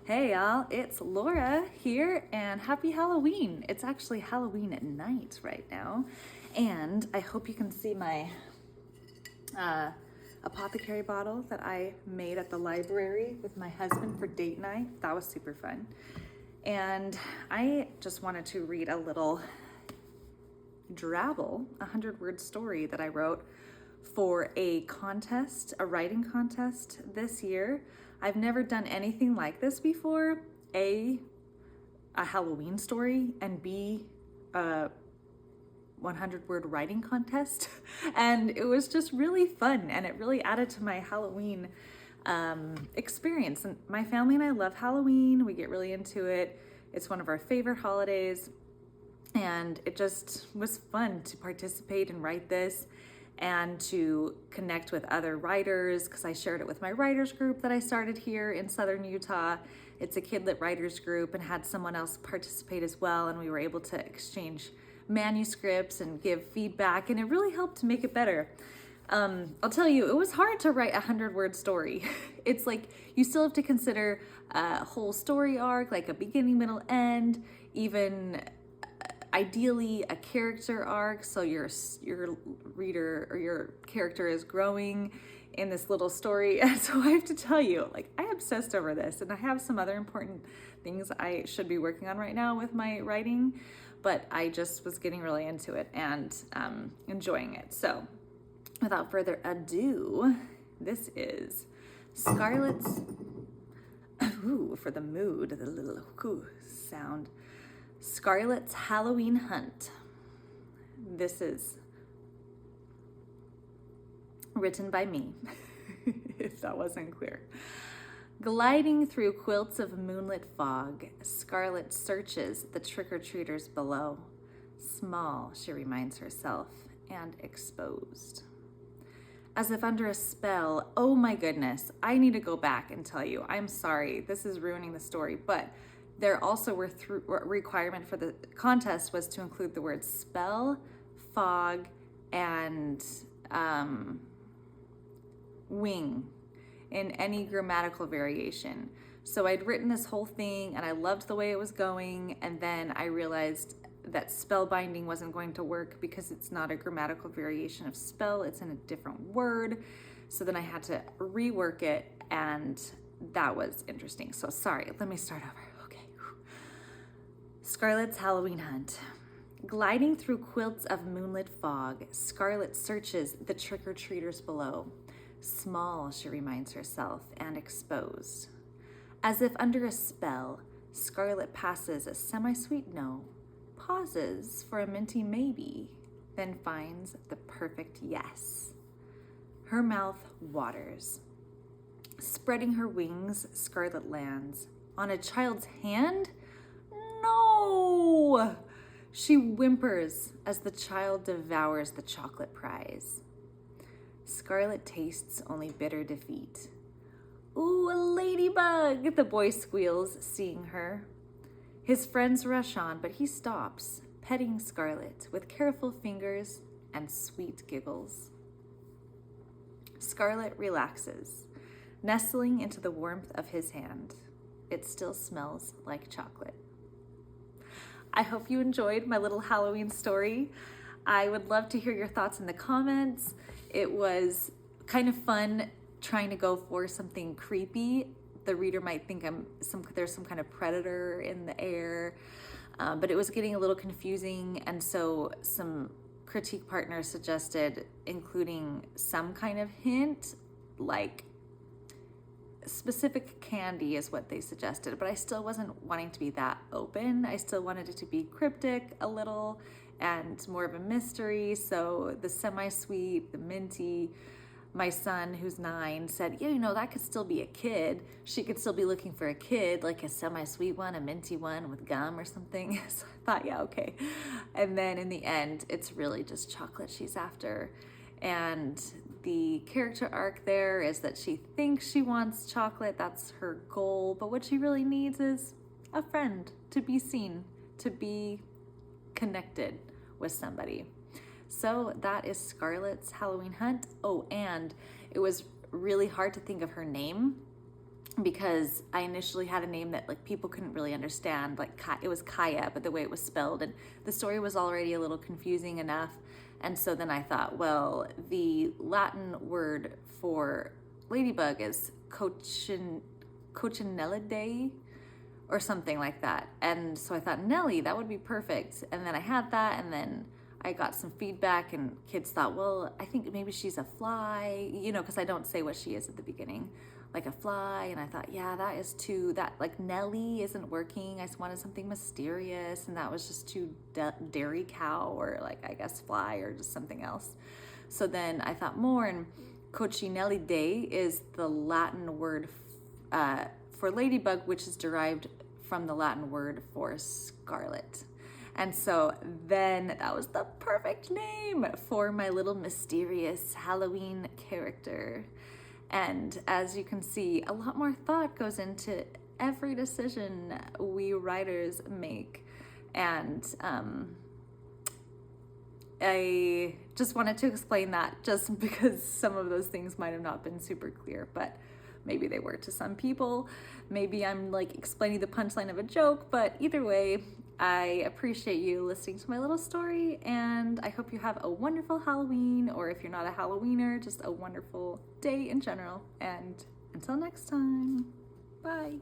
Hey y'all, it's Laura here and happy Halloween. It's actually Halloween at night right now. And I hope you can see my apothecary bottle that I made at the library with my husband for date night. That was super fun. And I just wanted to read a little drabble, 100-word story that I wrote for a contest, a writing contest this year. I've never done anything like this before. A Halloween story, and B, a 100-word writing contest. And it was just really fun, and it really added to my Halloween experience. And my family and I love Halloween. We get really into it. It's one of our favorite holidays. And it just was fun to participate and write this and to connect with other writers, because I shared it with my writers group that I started here in Southern Utah. It's a Kidlit writers group, and had someone else participate as well, and we were able to exchange manuscripts and give feedback, and it really helped to make it better. I'll tell you, it was hard to write a 100-word story. It's like you still have to consider a whole story arc, like a beginning, middle, end, even ideally a character arc, so your reader or your character is growing in this little story. And so I have to tell you, like, I obsessed over this, and I have some other important things I should be working on right now with my writing, but I just was getting really into it and enjoying it. So without further ado, this is Scarlett's, ooh, for the mood, the little sound, Scarlett's Halloween Hunt. This is written by me, if that wasn't clear. Gliding through quilts of moonlit fog, Scarlett searches the trick-or-treaters below. Small, she reminds herself, and exposed. As if under a spell, oh my goodness, I need to go back and tell you, I'm sorry, this is ruining the story, but there also were requirement for the contest was to include the word spell, fog, and wing in any grammatical variation. So I'd written this whole thing and I loved the way it was going, and then I realized that spellbinding wasn't going to work because it's not a grammatical variation of spell, it's in a different word. So then I had to rework it, and that was interesting. So sorry, let me start over. Scarlett's Halloween Hunt. Gliding through quilts of moonlit fog, Scarlett searches the trick-or-treaters below. Small, she reminds herself, and exposed. As if under a spell, Scarlett passes a semi-sweet no, pauses for a minty maybe, then finds the perfect yes. Her mouth waters. Spreading her wings, Scarlett lands on a child's hand. No! She whimpers as the child devours the chocolate prize. Scarlett tastes only bitter defeat. Ooh, a ladybug, the boy squeals, seeing her. His friends rush on, but he stops, petting Scarlett with careful fingers and sweet giggles. Scarlett relaxes, nestling into the warmth of his hand. It still smells like chocolate. I hope you enjoyed my little Halloween story. I would love to hear your thoughts in the comments. It was kind of fun trying to go for something creepy. The reader might think there's some kind of predator in the air, but it was getting a little confusing, and so some critique partners suggested including some kind of hint, like specific candy is what they suggested, but I still wasn't wanting to be that open. I still wanted it to be cryptic a little and more of a mystery. So the semi-sweet, the minty, my son, who's 9, said, yeah, that could still be a kid. She could still be looking for a kid, like a semi-sweet one, a minty one with gum or something. So I thought, yeah, okay. And then in the end, it's really just chocolate she's after. And the character arc there is that she thinks she wants chocolate, that's her goal, but what she really needs is a friend, to be seen, to be connected with somebody. So that is Scarlett's Halloween Hunt. Oh, and it was really hard to think of her name because I initially had a name that like people couldn't really understand, like it was Kaya, but the way it was spelled, and the story was already a little confusing enough. And so then I thought, well, the Latin word for ladybug is Coccinellidae or something like that. And so I thought, Nelly, that would be perfect. And then I had that, and then I got some feedback, and kids thought, well, I think maybe she's a fly, you know, because I don't say what she is at the beginning, like a fly. And I thought, yeah, that is too, that like Nelly isn't working. I just wanted something mysterious, and that was just too dairy cow, or like, I guess fly, or just something else. So then I thought more, and Coccinellidae is the Latin word for ladybug, which is derived from the Latin word for scarlet. And so then that was the perfect name for my little mysterious Halloween character. And as you can see, a lot more thought goes into every decision we writers make. And I just wanted to explain that, just because some of those things might have not been super clear, but maybe they were to some people. Maybe I'm like explaining the punchline of a joke, but either way, I appreciate you listening to my little story, and I hope you have a wonderful Halloween, or if you're not a Halloweener, just a wonderful day in general. And until next time, bye.